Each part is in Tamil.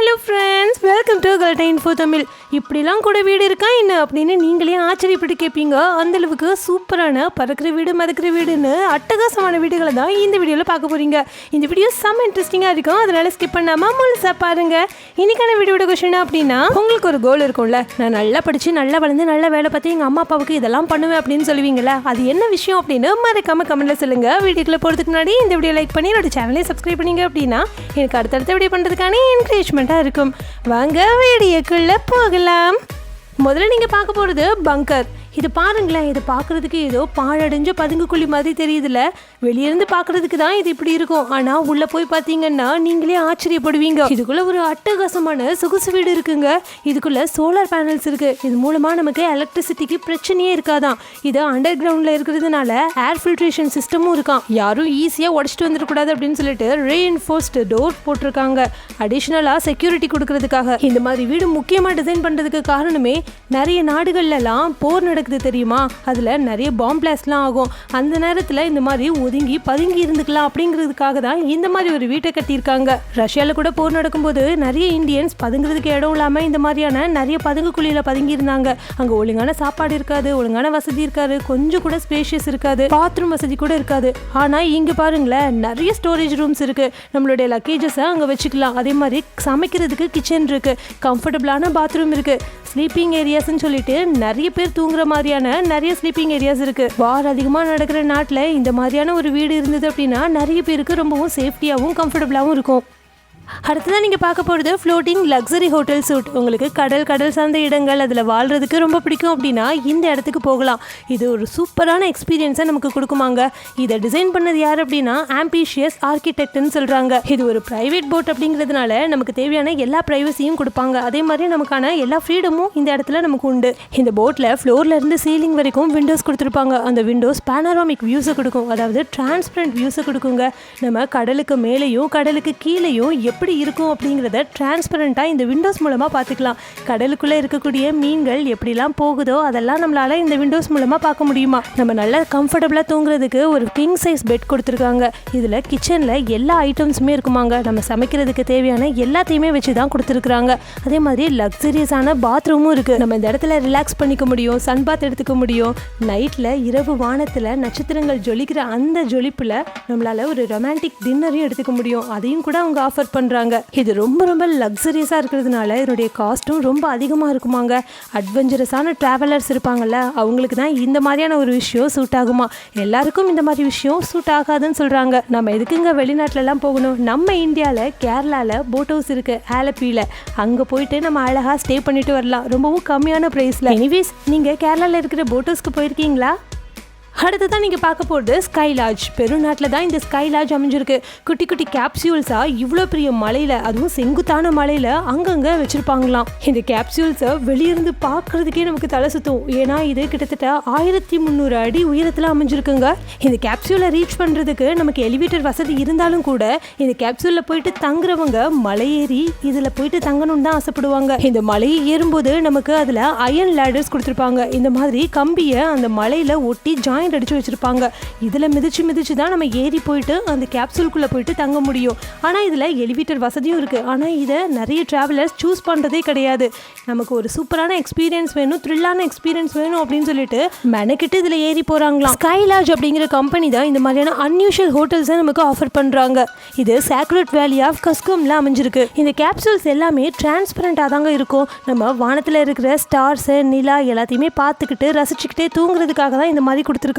ஹலோ ஃப்ரெண்ட்ஸ், வெல்கம் டு கல்டா இன்ஃபோ தமிழ். இப்படிலாம் கூட வீடு இருக்கா என்ன அப்படின்னு நீங்களே ஆச்சரியப்பட்டு கேட்பீங்க. அந்தளவுக்கு சூப்பரான பறக்கிற வீடு மதக்கிற வீடுன்னு அட்டகாசமான வீடுகளை தான் இந்த வீடியோவில் பார்க்க போகிறீங்க. இந்த வீடியோ செம்ம இன்ட்ரெஸ்டிங்காக இருக்கும், அதனால் ஸ்கிப் பண்ணாமல் முழுசாக பாருங்கள். இன்றைக்கான வீடியோட கொஸ்டின் அப்படின்னா, உங்களுக்கு ஒரு கோல் இருக்கும்ல, நான் நல்லா படித்து நல்லா வளர்ந்து நல்லா வேலை பார்த்து எங்கள் அம்மா அப்பாவுக்கு இதெல்லாம் பண்ணுவேன் அப்படின்னு சொல்லுவீங்களா? அது என்ன விஷயம் அப்படின்னு மறக்காமல் கமெண்ட்டில் சொல்லுங்கள். வீடியோக்குள்ளே போகிறதுக்கு முன்னாடி இந்த வீடியோ லைக் பண்ணி என்னோட சேனலையும் சப்ஸ்கிரைப் பண்ணிங்க அப்படின்னா எனக்கு அடுத்தடுத்த வீடியோ பண்ணுறதுக்கான என்கரேஜ்மெண்ட்டாக இருக்கும். வாங்க வீடியோக்குள்ளே போகலாம். முதல்ல நீங்கள் பார்க்க போகிறது பங்கர். இது பாருங்களேன், இது பார்க்குறதுக்கு ஏதோ பாழடைஞ்ச பதுங்குக்குழி மாதிரி தெரியுதுல்ல. வெளியிருந்து பார்க்குறதுக்கு தான் இது இப்படி இருக்கும், ஆனால் உள்ளே போய் பார்த்தீங்கன்னா நீங்களே ஆச்சரியப்படுவீங்க. இதுக்குள்ளே ஒரு அட்டகாசமான சொகுசு வீடு இருக்குங்க. இதுக்குள்ளே சோலார் பேனல்ஸ் இருக்குது. இது மூலமாக நமக்கு எலக்ட்ரிசிட்டிக்கு பிரச்சனையே இருக்காதான். இது அண்டர் கிரவுண்டில் இருக்கிறதுனால ஏர் ஃபில்ட்ரேஷன் சிஸ்டமும் இருக்கான். யாரும் ஈஸியாக உடச்சிட்டு வந்துடக்கூடாது அப்படின்னு சொல்லிட்டு ரீஎன்ஃபோர்ஸ்டு டோர் போட்டிருக்காங்க, அடிஷ்னலாக செக்யூரிட்டி கொடுக்கறதுக்காக. இந்த மாதிரி வீடு முக்கியமாக டிசைன் பண்ணுறதுக்கு காரணமே, நிறைய நாடுகள்லாம் போர் நடக்குது தெரியுமா, அதில் நிறைய பாம் பிளாஸ்ட்லாம் ஆகும். அந்த நேரத்தில் இந்த மாதிரி ஒதுங்கி பதுங்கி இருந்துக்கலாம் அப்படிங்கிறதுக்காக தான் இந்த மாதிரி ஒரு வீட்டை கட்டியிருக்காங்க. ரஷ்யாவில் கூட போர் நடக்கும்போது நிறைய இந்தியன்ஸ் பதுங்கிறதுக்கு இடம் இல்லாமல் இந்த மாதிரியான நிறைய பதுங்கு குழியில் பதுங்கி இருந்தாங்க. அங்கே ஒழுங்கான சாப்பாடு இருக்காது, ஒழுங்கான வசதி இருக்காது, கொஞ்சம் கூட ஸ்பேஷியஸ் இருக்காது, பாத்ரூம் வசதி கூட இருக்காது. ஆனால் இங்கே பாருங்களேன், நிறைய ஸ்டோரேஜ் ரூம்ஸ் இருக்குது, நம்மளுடைய லக்கேஜஸை அங்கே வச்சுக்கலாம். அதே மாதிரி சமைக்கிறதுக்கு கிச்சன் இருக்குது, கம்ஃபர்டபுளான பாத்ரூம் இருக்குது, ஸ்லீப்பிங் ஏரியாஸ்ன்னு சொல்லிட்டு நிறைய பேர் தூங்குற மாதிரியான நிறைய ஸ்லீப்பிங் ஏரியாஸ் இருக்குது. வார் அதிகமாக நடக்கிற நாட்டில் இந்த மாதிரியான ஒரு வீடு இருந்தது அப்படின்னா நிறைய பேருக்கு ரொம்பவும் சேஃப்டியாகவும் கம்ஃபர்டபுளாகவும் இருக்கும். அடுத்ததான் நீங்கள் பார்க்க போகிறது ஃப்ளோட்டிங் லக்ஸரி ஹோட்டல் சூட். உங்களுக்கு கடல் சார்ந்த இடங்கள் அதில் வாழ்கிறதுக்கு ரொம்ப பிடிக்கும் அப்படின்னா இந்த இடத்துக்கு போகலாம். இது ஒரு சூப்பரான எக்ஸ்பீரியன்ஸை நமக்கு கொடுக்குமாங்க. இதை டிசைன் பண்ணது யார் அப்படின்னா ஆம்பிஷியஸ் ஆர்கிடெக்ட்னு சொல்கிறாங்க. இது ஒரு ப்ரைவேட் போட் அப்படிங்கிறதுனால நமக்கு தேவையான எல்லா ப்ரைவசியும் கொடுப்பாங்க. அதே மாதிரி நமக்கான எல்லா ஃப்ரீடமும் இந்த இடத்துல நமக்கு உண்டு. இந்த போட்டில் ஃப்ளோர்லேருந்து சீலிங் வரைக்கும் விண்டோஸ் கொடுத்துருப்பாங்க. அந்த விண்டோஸ் பேனராமிக் வியூஸை கொடுக்கும், அதாவது டிரான்ஸ்பரண்ட் வியூஸை கொடுக்குங்க. நம்ம கடலுக்கு மேலேயும் கடலுக்கு கீழேயும் எப்படி இருக்கும் அப்படிங்கிறத டிரான்ஸ்பரண்டாக இந்த விண்டோஸ் மூலமாக பார்த்துக்கலாம். கடலுக்குள்ளே இருக்கக்கூடிய மீன்கள் எப்படிலாம் போகுதோ அதெல்லாம் நம்மளால் இந்த விண்டோஸ் மூலமாக பார்க்க முடியுமா. நம்ம நல்லா கம்ஃபர்டபுளாக தூங்குறதுக்கு ஒரு கிங் சைஸ் பெட் கொடுத்துருக்காங்க. இதில் கிச்சனில் எல்லா ஐட்டம்ஸுமே இருக்குமாங்க. நம்ம சமைக்கிறதுக்கு தேவையான எல்லாத்தையுமே வச்சு தான் கொடுத்துருக்குறாங்க. அதே மாதிரி லக்ஸரியஸான பாத்ரூமும் இருக்குது. நம்ம இந்த இடத்துல ரிலாக்ஸ் பண்ணிக்க முடியும், சன் பாத் எடுத்துக்க முடியும். நைட்டில் இரவு வானத்தில் நட்சத்திரங்கள் ஜொலிக்கிற அந்த ஜொலிப்பில் நம்மளால் ஒரு ரொமான்டிக் டின்னரையும் எடுத்துக்க முடியும். அதையும் கூட அவங்க ஆஃபர் பண்ணுறாங்க. இது ரொம்ப ரொம்ப லக்ஸரியஸாக இருக்கிறதுனால இதனுடைய காஸ்ட்டும் ரொம்ப அதிகமாக இருக்குமாங்க. அட்வென்ச்சரஸான ட்ராவலர்ஸ் இருப்பாங்கல்ல, அவங்களுக்கு தான் இந்த மாதிரியான ஒரு விஷயம் சூட் ஆகுமா. எல்லாருக்கும் இந்த மாதிரி விஷயம் சூட் ஆகாதுன்னு சொல்கிறாங்க. நம்ம எதுக்குங்க வெளிநாட்டிலலாம் போகணும்? நம்ம இந்தியாவில் கேரளாவில் போட் ஹவுஸ் இருக்குது, ஆலப்பியில். அங்கே போயிட்டு நம்ம அழகாக ஸ்டே பண்ணிட்டு வரலாம், ரொம்பவும் கம்மியான ப்ரைஸில். எனிவேஸ், நீங்கள் கேரளாவில் இருக்கிற போட் ஹவுஸ்க்கு போயிருக்கீங்களா? அடுத்ததான் நீங்கள் பார்க்க போகிறது ஸ்கை லாட்ஜ். பெருநாட்டில் தான் இந்த ஸ்கை லாட்ஜ் அமைஞ்சிருக்கு. குட்டி குட்டி கேப்சியூல்ஸாக இவ்வளோ பெரிய மலையில், அதுவும் செங்குத்தான மலையில் அங்கங்கே வச்சுருப்பாங்களாம். இந்த கேப்சியூல்ஸை வெளியிருந்து பார்க்குறதுக்கே நமக்கு தலை சுற்றும். ஏன்னா இது கிட்டத்தட்ட 1300 அடி உயரத்தில் அமைஞ்சிருக்குங்க. இந்த கேப்சியூலை ரீச் பண்ணுறதுக்கு நமக்கு எலிவேட்டர் வசதி இருந்தாலும் கூட இந்த கேப்சியூலில் போயிட்டு தங்குறவங்க மலையேறி இதில் போயிட்டு தங்கணும்னு தான் ஆசைப்படுவாங்க. இந்த மலையை ஏறும்போது நமக்கு அதில் அயன் லேடர்ஸ் கொடுத்துருப்பாங்க. இந்த மாதிரி கம்பியை அந்த மலையில் ஒட்டி ஜாயின் அடிச்சு வச்சிருப்பாங்க. இதுல மிதிச்சு தான் நம்ம ஏறி போயிட்டு அந்த கேப்சூலுக்குள்ள போயிட்டு தங்க முடியும். ஆனா இதுல எலிவேட்டர் வசதியும் இருக்கு. ஆனா இதை நிறைய டிராவலர்ஸ் சூஸ் பண்றதே கிடையாது. நமக்கு ஒரு சூப்பரான எக்ஸ்பீரியன்ஸ் வேணும், த்ரில்லான எக்ஸ்பீரியன்ஸ் வேணும் அப்படின்னு சொல்லிட்டு மெனக்கிட்டு இதுல ஏறி போறாங்களாம். ஸ்கை லாட்ஜ் அப்படிங்கிற கம்பெனி தான் இந்த மாதிரியான அன்யூஷுவல் ஹோட்டல்ஸை நமக்கு ஆஃபர் பண்றாங்க. இது சாக்ரெட் வேலி ஆஃப் கஸ்கம்ல அமைஞ்சிருக்கு. இந்த கேப்சூல்ஸ் எல்லாமே டிரான்ஸ்பரண்டாக தாங்க இருக்கும். நம்ம வானத்தில் இருக்கிற ஸ்டார்ஸ், நிலா எல்லாத்தையுமே பார்த்துக்கிட்டு ரசிச்சுக்கிட்டே தூங்குறதுக்காக தான் இந்த மாதிரி கொடுத்துருக்காங்க.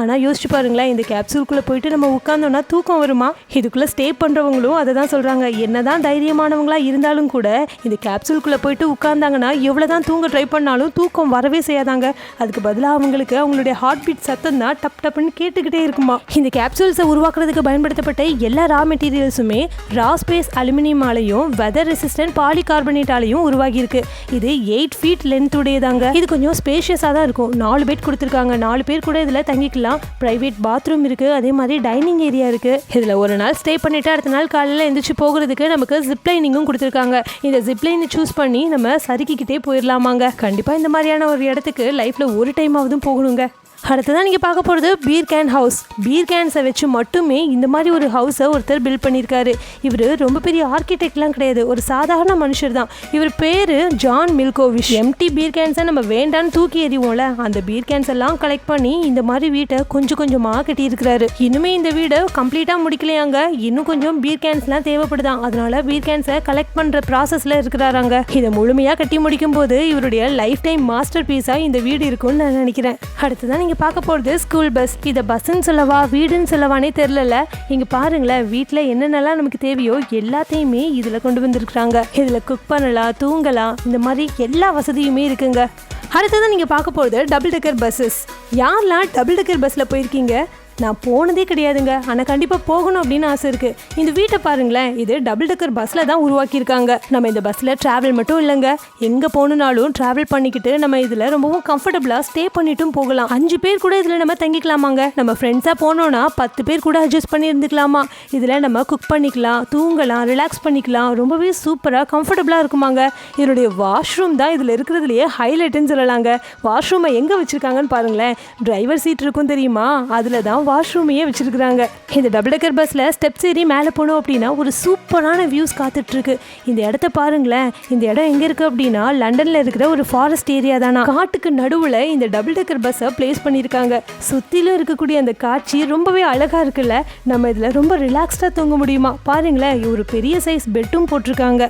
ஆனால் யோசிச்சு பாருங்களேன், இந்த கேப்சூலுக்குள்ளே போயிட்டு நம்ம உட்காந்தோன்னா தூக்கம் வருமா? இதுக்குள்ளே ஸ்டே பண்ணுறவங்களும் அதை தான் சொல்கிறாங்க. என்னதான் தைரியமானவங்களா இருந்தாலும் கூட இந்த கேப்சூலுக்குள்ளே போயிட்டு உட்காந்தாங்கன்னா எவ்வளோ தான் தூங்க ட்ரை பண்ணாலும் தூக்கம் வரவே செய்யாதாங்க. அதுக்கு பதிலாக அவங்களுக்கு அவங்களுடைய ஹார்ட் பீட் சத்தம் தான் டப் டப்னு கேட்டுக்கிட்டே இருக்குமா. இந்த கேப்சூல்ஸை உருவாக்குறதுக்கு பயன்படுத்தப்பட்ட எல்லா ரா மெட்டீரியல்ஸுமே ரா ஸ்பேஸ் அலுமினியமாலையும் வெதர் ரெசிஸ்டன்ட் பாலிகார்பனேட்டாலையும் உருவாகியிருக்கு. இது 8 ஃபீட் லென்த் உடையதாங்க. இது கொஞ்சம் ஸ்பேஷியஸாக தான் இருக்கும். 4 பெட் கொடுத்துருக்காங்க. 4 பேர் கூட இதில் தங்கிக்கலாம். ப்ரைவேட் பாத்ரூம் இருக்குது, அதே மாதிரி டைனிங் ஏரியா இருக்குது. இதில் ஒரு நாள் ஸ்டே பண்ணிவிட்டு அடுத்த நாள் காலையில் எழுந்திரிச்சு போகிறதுக்கு நமக்கு ஜிப்லைனிங்கும் கொடுத்துருக்காங்க. இந்த ஜிப்லைனை சூஸ் பண்ணி நம்ம சறுக்கிக்கிட்டே போயிடலாமாங்க. கண்டிப்பாக இந்த மாதிரியான ஒரு இடத்துக்கு லைஃப்பில் ஒரு டைமாவதும் போகணுங்க. அடுத்ததான் நீங்கள் பார்க்க போகிறது பீர் கேன் ஹவுஸ். பீர் கேன்ஸை வச்சு மட்டுமே இந்த மாதிரி ஒரு ஹவுஸை ஒருத்தர் பில்ட் பண்ணியிருக்காரு. இவர் ரொம்ப பெரிய ஆர்கிடெக்ட்லாம் கிடையாது, ஒரு சாதாரண மனுஷர் தான். இவர் பேர் ஜான் மில்கோவிச். எம்டி பீர் கேன்ஸை நம்ம வேண்டான்னு தூக்கி எறிவோம்ல, அந்த பீர் கேன்ஸ் எல்லாம் கலெக்ட் பண்ணி இந்த மாதிரி வீட்டை கொஞ்சம் கொஞ்சமாக கட்டியிருக்கிறாரு. இன்னுமே இந்த வீடை கம்ப்ளீட்டாக முடிக்கலையாங்க, இன்னும் கொஞ்சம் பீர் கேன்ஸ்லாம் தேவைப்படுதான். அதனால பீர் கேன்ஸை கலெக்ட் பண்ணுற ப்ராசஸில் இருக்கிறாராங்க. இதை முழுமையாக கட்டி முடிக்கும் போது இவருடைய லைஃப் டைம் மாஸ்டர் பீஸாக இந்த வீடு இருக்கும்னு நான் நினைக்கிறேன். அடுத்ததான் நீங்கள் பார்க்க போகிறது ஸ்கூல் பஸ். இதை பஸ்ன்னு சொல்லவா வீடுன்னு சொல்லவானே தெரிலல. இங்கே பாருங்களேன், வீட்டில் என்னென்னலாம் நமக்கு தேவையோ எல்லாத்தையுமே இதில் கொண்டு வந்திருக்கிறாங்க. இதில் குக் பண்ணலாம், தூங்கலாம், இந்த மாதிரி எல்லா வசதியுமே இருக்குங்க. அடுத்ததான் நீங்கள் பார்க்க போகிறது டபுள் டெக்கர் பஸ்ஸஸ். யாரெல்லாம் டபுள் டெக்கர் பஸ்ஸில் போயிருக்கீங்க? நான் போனதே கிடையாதுங்க, ஆனால் கண்டிப்பாக போகணும் அப்படின்னு ஆசை இருக்குது. இந்த வீட்டை பாருங்களேன், இது டபுள் டெக்கர் பஸ்ஸில் தான் உருவாக்கியிருக்காங்க. நம்ம இந்த பஸ்ஸில் ட்ராவல் மட்டும் இல்லைங்க, எங்கே போகணுன்னாலும் ட்ராவல் பண்ணிக்கிட்டு நம்ம இதில் ரொம்பவும் கம்ஃபர்டபுளாக ஸ்டே பண்ணிட்டும் போகலாம். 5 பேர் கூட இதில் நம்ம தங்கிக்கலாமாங்க. நம்ம ஃப்ரெண்ட்ஸாக போனோன்னா 10 பேர் கூட அட்ஜஸ்ட் பண்ணி இருந்துக்கலாமா. இதில் நம்ம குக் பண்ணிக்கலாம், தூங்கலாம், ரிலாக்ஸ் பண்ணிக்கலாம். ரொம்பவே சூப்பராக கம்ஃபர்டபுளாக இருக்குமாங்க. இதனுடைய வாஷ்ரூம் தான் இதில் இருக்கிறதுலையே ஹைலைட்டுன்னு சொல்லலாங்க. வாஷ்ரூமை எங்கே வச்சுருக்காங்கன்னு பாருங்களேன். டிரைவர் சீட் இருக்கும் தெரியுமா, அதில் தான் வாஷ்ரூமையே வச்சிருக்கிறாங்க. இந்த டபுள் டெக்கர் பஸ்ல ஸ்டெப்ஸ் ஏறி மேலே போனோம் அப்படின்னா ஒரு சூப்பரான வியூஸ் காத்துட்டு இருக்கு. இந்த இடத்த பாருங்களேன். இந்த இடம் எங்க இருக்கு அப்படின்னா லண்டன்ல இருக்கிற ஒரு ஃபாரஸ்ட் ஏரியா தானா. காட்டுக்கு நடுவுல இந்த டபுள் டெக்கர் பஸ்ஸை பிளேஸ் பண்ணியிருக்காங்க. சுத்திலும் இருக்கக்கூடிய அந்த காட்சி ரொம்பவே அழகா இருக்குல்ல. நம்ம இதுல ரொம்ப ரிலாக்ஸ்டா தூங்க முடியுமா பாருங்களேன். ஒரு பெரிய சைஸ் பெட்டும் போட்டிருக்காங்க.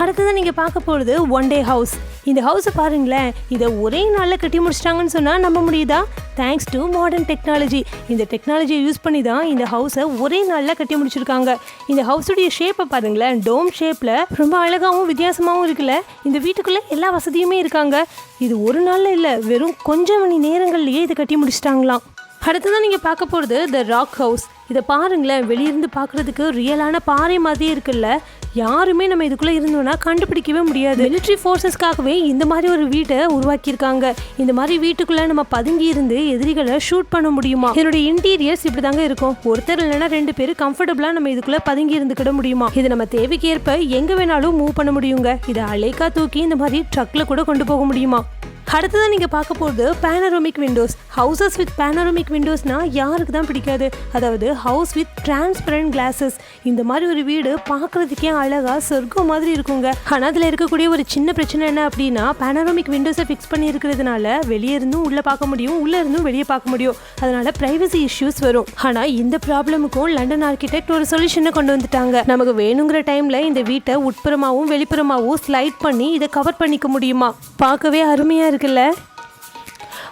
அடுத்ததான் நீங்கள் பார்க்க போகிறது ஒன் டே ஹவுஸ். இந்த ஹவுஸை பாருங்களேன், இதை ஒரே நாளில் கட்டி முடிச்சிட்டாங்கன்னு சொன்னால் நம்ப முடியுதா? Thanks to modern technology. இந்த டெக்னாலஜியை யூஸ் பண்ணி தான் இந்த ஹவுஸை ஒரே நாளில் கட்டி முடிச்சிருக்காங்க. இந்த ஹவுஸுடைய ஷேப்பை பாருங்களேன், டோம் ஷேப்பில் ரொம்ப அழகாகவும் வித்தியாசமாகவும் இருக்குல்ல. இந்த வீட்டுக்குள்ளே எல்லா வசதியுமே இருக்காங்க. இது ஒரு நாளில் இல்லை, வெறும் கொஞ்சம் மணி நேரங்கள்லேயே இதை கட்டி முடிச்சிட்டாங்களாம். அடுத்ததான் நீங்கள் பார்க்க போகிறது த ராக் ஹவுஸ். இதை பாருங்களேன், வெளியிருந்து பார்க்குறதுக்கு ரியலான பாறை மாதிரியே இருக்குல்ல. யாருமே நம்ம இதுக்குள்ளே இருந்தோன்னா கண்டுபிடிக்கவே முடியாது. மிலிட்ரி ஃபோர்ஸஸ்க்காகவே இந்த மாதிரி ஒரு வீட்டை உருவாக்கியிருக்காங்க. இந்த மாதிரி வீட்டுக்குள்ளே நம்ம பதுங்கி இருந்து எதிரிகளை ஷூட் பண்ண முடியுமா. இதனுடைய இன்டீரியர்ஸ் இப்படி தாங்க இருக்கும். ஒருத்தர் இல்லைன்னா 2 பேர் கம்ஃபர்டபுளாக நம்ம இதுக்குள்ளே பதுங்கி இருந்துக்கிட முடியுமா. இது நம்ம தேவைக்கு ஏற்ப எங்கே வேணாலும் மூவ் பண்ண முடியுங்க. இதை அலைக்கா தூக்கி இந்த மாதிரி ட்ரக்கில் கூட கொண்டு போக முடியுமா. அடுத்ததான் நீங்கள் பார்க்க போகிறது panoramic windows. Houses with panoramic விண்டோஸ்னால் யாருக்கு தான் பிடிக்காது. அதாவது ஹவுஸ் வித் டிரான்ஸ்பரண்ட் கிளாஸஸ். இந்த மாதிரி ஒரு வீடு பார்க்குறதுக்கே அழகாக சொர்க்கம் மாதிரி இருக்குங்க. ஆனால் அதில் இருக்கக்கூடிய ஒரு சின்ன பிரச்சனை என்ன அப்படின்னா, பேனரோமிக் விண்டோஸை ஃபிக்ஸ் பண்ணி இருக்கிறதுனால வெளியே இருந்தும் உள்ளே பார்க்க முடியும், உள்ளே இருந்தும் வெளியே பார்க்க முடியும். அதனால் ப்ரைவசி இஷ்யூஸ் வரும். ஆனால் இந்த ப்ராப்ளமுக்கும் லண்டன் ஆர்கிடெக்ட் ஒரு சொல்யூஷனை கொண்டு வந்துட்டாங்க. நமக்கு வேணுங்கிற டைமில் இந்த வீட்டை உட்புறமாகவும் வெளிப்புறமாகவும் ஸ்லைட் பண்ணி இதை கவர் பண்ணிக்க முடியுமா. பார்க்கவே அருமையாக இருக்குல்ல.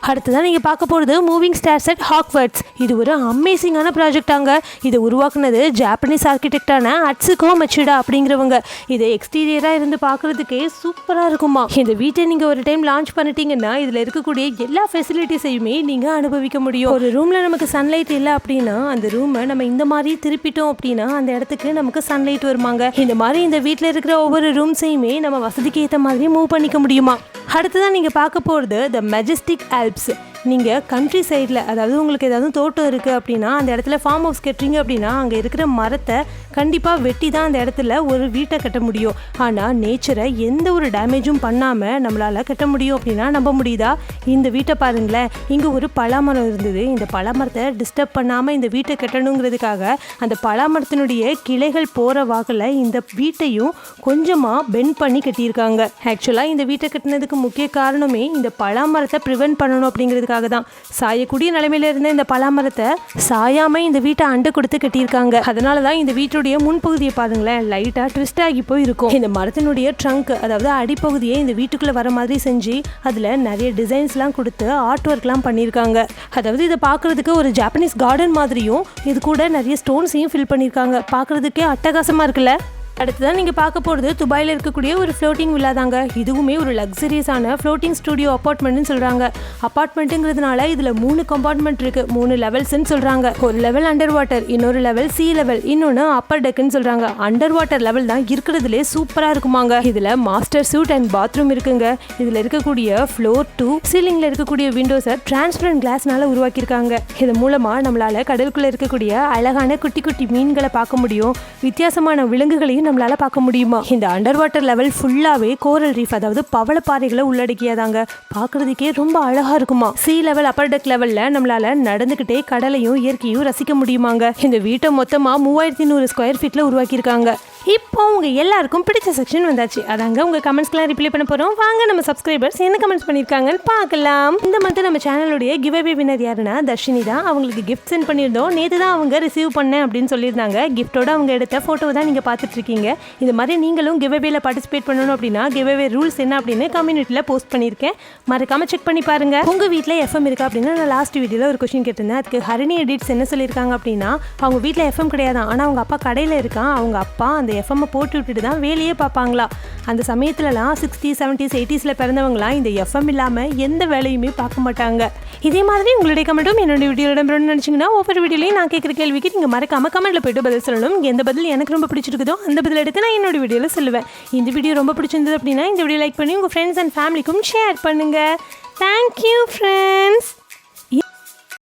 அடுத்ததான் நீங்கள் பார்க்க போகிறது மூவிங் ஸ்டார்ஸ் அட் ஹாக்வர்ட்ஸ். இது ஒரு அமேசிங்கான ப்ராஜெக்டாங்க. இதை உருவாக்குனது ஜாப்பனீஸ் ஆர்கிடெக்டான அட்சுகோ மச்சுடா அப்படிங்கிறவங்க. இதை எக்ஸ்டீரியராக இருந்து பார்க்குறதுக்கே சூப்பராக இருக்குமா. இந்த வீட்டை நீங்கள் ஒரு டைம் லான்ச் பண்ணிட்டீங்கன்னா இதில் இருக்கக்கூடிய எல்லா ஃபெசிலிட்டிஸையுமே நீங்கள் அனுபவிக்க முடியும். ஒரு ரூமில் நமக்கு சன்லைட் இல்லை அப்படின்னா அந்த ரூமை நம்ம இந்த மாதிரி திருப்பிட்டோம் அப்படின்னா அந்த இடத்துக்கு நமக்கு சன்லைட் வருமாங்க. இந்த மாதிரி இந்த வீட்டில் இருக்கிற ஒவ்வொரு ரூம்ஸையுமே நம்ம வசதிக்கு ஏற்ற மாதிரி மூவ் பண்ணிக்க முடியுமா. அடுத்ததான் நீங்கள் பார்க்க போகிறது த மெஜஸ்டிக் ஆல்ப்ஸ். நீங்கள் கண்ட்ரி சைடில், அதாவது உங்களுக்கு ஏதாவது தோட்டம் இருக்குது அப்படின்னா அந்த இடத்துல ஃபார்ம் ஹவுஸ் கட்டுறீங்க அப்படின்னா அங்கே இருக்கிற மரத்தை கண்டிப்பாக வெட்டி தான் அந்த இடத்துல ஒரு வீட்டை கட்ட முடியும். ஆனால் நேச்சரை எந்த ஒரு டேமேஜும் பண்ணாமல் நம்மளால் கட்ட முடியும் அப்படின்னா நம்ப முடியுதா. இந்த வீட்டை பாருங்களேன், இங்கே ஒரு பலாமரம் இருந்தது. இந்த பலாமரத்தை டிஸ்டர்ப் பண்ணாமல் இந்த வீட்டை கட்டணுங்கிறதுக்காக அந்த பலாமரத்தினுடைய கிளைகள் போகிற வாக்கில் இந்த வீட்டையும் கொஞ்சமாக பெண்ட் பண்ணி கட்டியிருக்காங்க. ஆக்சுவலாக இந்த வீட்டை கட்டினதுக்கு முக்கிய காரணமே இந்த பலாமரத்தை ப்ரிவென்ட் பண்ணணும் அப்படிங்கிறதுக்காக தான். சாயக்கூடிய நிலைமையில இருந்த இந்த பலாமரத்தை சாயாமல் இந்த வீட்டை அண்டை கொடுத்து கட்டியிருக்காங்க. அதனால தான் இந்த வீட்டுடைய முன்பகுதியை பாருங்களேன், லைட்டாக ட்விஸ்ட் ஆகி போய் இருக்கும். இந்த மரத்தினுடைய ட்ரங்க், அதாவது அடிப்பகுதியை இந்த வீட்டுக்குள்ளே வர மாதிரி செஞ்சு அதில் நிறைய டிசைன்ஸ்லாம் கொடுத்து ஆர்ட் ஒர்க்லாம் பண்ணியிருக்காங்க. அதாவது இதை பார்க்குறதுக்கு ஒரு ஜாப்பனீஸ் கார்டன் மாதிரியும் இது கூட நிறைய ஸ்டோன்ஸையும் ஃபில் பண்ணியிருக்காங்க. பார்க்குறதுக்கே அட்டகாசமாக இருக்குல்ல. அடுத்ததான் நீங்கள் பார்க்க போகிறது துபாயில் இருக்கக்கூடிய ஒரு ஃப்ளோட்டிங் வில்லா தாங்க. இதுவுமே ஒரு லக்ஸரியஸான ஃப்ளோட்டிங் ஸ்டுடியோ அப்பார்ட்மெண்ட்னு சொல்கிறாங்க. அப்பார்ட்மெண்ட்டுங்கிறதுனால இதில் 3 கம்பார்ட்மெண்ட் இருக்குது, 3 லெவல்ஸ்ன்னு சொல்கிறாங்க. ஒரு லெவல் அண்டர் வாட்டர், இன்னொரு லெவல் சி லெவல், இன்னொன்று அப்பர் டெக்குன்னு சொல்கிறாங்க. அண்டர் வாட்டர் லெவல் தான் இருக்கிறதுலே சூப்பராக இருக்குமாங்க. இதில் மாஸ்டர் சூட் அண்ட் பாத்ரூம் இருக்குங்க. இதில் இருக்கக்கூடிய ஃப்ளோர் டு சீலிங்கில் இருக்கக்கூடிய விண்டோஸை டிரான்ஸ்பரண்ட் கிளாஸ்னால உருவாக்கியிருக்காங்க. இது மூலமாக நம்மளால் கடலுக்குள்ளே இருக்கக்கூடிய அழகான குட்டி குட்டி மீன்களை பார்க்க முடியும். வித்தியாசமான விலங்குகளையும் நம்மளால பார்க்க முடியுமா? இந்த அண்டர் வாட்டர் லெவல் ஃபுல்லாவே கோரல் ரீஃப், அதாவது பவளப்பாறைகளை உள்ளடக்கியதாங்க. பார்க்கறதுக்கே ரொம்ப அழகா இருக்குமா. சீ லெவல் அப்பர் டெக் லெவல்ல நம்மளால நடந்துகிட்டே கடலையும் இயற்கையும் ரசிக்க முடியுமாங்க. இந்த வீட்டை மொத்தமா 3100 ஸ்கொயர் ஃபீட்ல உருவாக்கியிருக்காங்க. இப்போ உங்க எல்லாருக்கும் பிடிச்ச செக்ஷன் வந்தாச்சு. அதாங்க உங்க கமெண்ட்ஸ்க்குலாம் ரிப்ளை பண்ண போறோம். வாங்க நம்ம சப்ஸ்கிரைபர்ஸ் என்ன கமெண்ட்ஸ் பண்ணிருக்காங்கன்னு பார்க்கலாம். இந்த மந்த் நம்ம சேனலுடைய கிவ் அவே வின்னர் யாருன்னா தர்ஷினி தான். அவங்களுக்கு கிஃப்ட் சென்ட் பண்ணியிருந்தோம். நேற்று தான் அவங்க ரிசீவ் பண்ணேன் அப்படின்னு சொல்லியிருந்தாங்க. கிஃப்டோட அவங்க எடுத்த ஃபோட்டோ தான் நீங்கள் பார்த்துட்டு இருக்கீங்க. இது மாதிரி நீங்களும் கிவ் அவேல பார்ட்டிசிபேட் பண்ணணும் அப்படின்னா கிவ் அவே ரூல்ஸ் என்ன அப்படின்னு கம்யூனிட்டியில் போஸ்ட் பண்ணியிருக்கேன். மறக்காம செக் பண்ணி பாருங்க. உங்க வீட்டில் எஃப்எம் இருக்கா அப்படின்னா நான் லாஸ்ட் வீடியோவில் ஒரு கொஸ்டின் கேட்டிருந்தேன். அதுக்கு ஹரிணி எடிட்ஸ் என்ன சொல்லியிருக்காங்க அப்படின்னா அவங்க வீட்டில் எஃப்எம் கிடையாதான், ஆனால் அவங்க அப்பா கடையில் இருக்கான். அவங்க அப்பா அந்த எஃப்எம் போட்டு விட்டுட்டு தான் வேலையே பார்ப்பாங்களா. அந்த சமயத்துலலாம் 60s 70s 80s பிறந்தவங்களாம் இந்த எஃப்எம் இல்லாமல் எந்த வேலையுமே பார்க்க மாட்டாங்க. இதே மாதிரி உங்களுடைய கமெண்ட்டும் என்னோட வீடியோவில் இடம்பெறணும்னு நினச்சிங்கன்னா ஒவ்வொரு வீடியோலையும் நான் கேட்குற கேள்விக்கு நீங்கள் மறக்காம கமெண்ட்டில் போய்ட்டு பதில் சொல்லணும். எந்த பதில் எனக்கு ரொம்ப பிடிச்சிருக்குதோ அந்த பதில் எடுத்து நான் என்னோட வீடியோவில் சொல்லுவேன். இந்த வீடியோ ரொம்ப பிடிச்சிருந்தது அப்படின்னா இந்த வீடியோ லைக் பண்ணி உங்கள் ஃப்ரெண்ட்ஸ் அண்ட் ஃபேமிலிக்கும் ஷேர் பண்ணுங்கள். Thank you friends.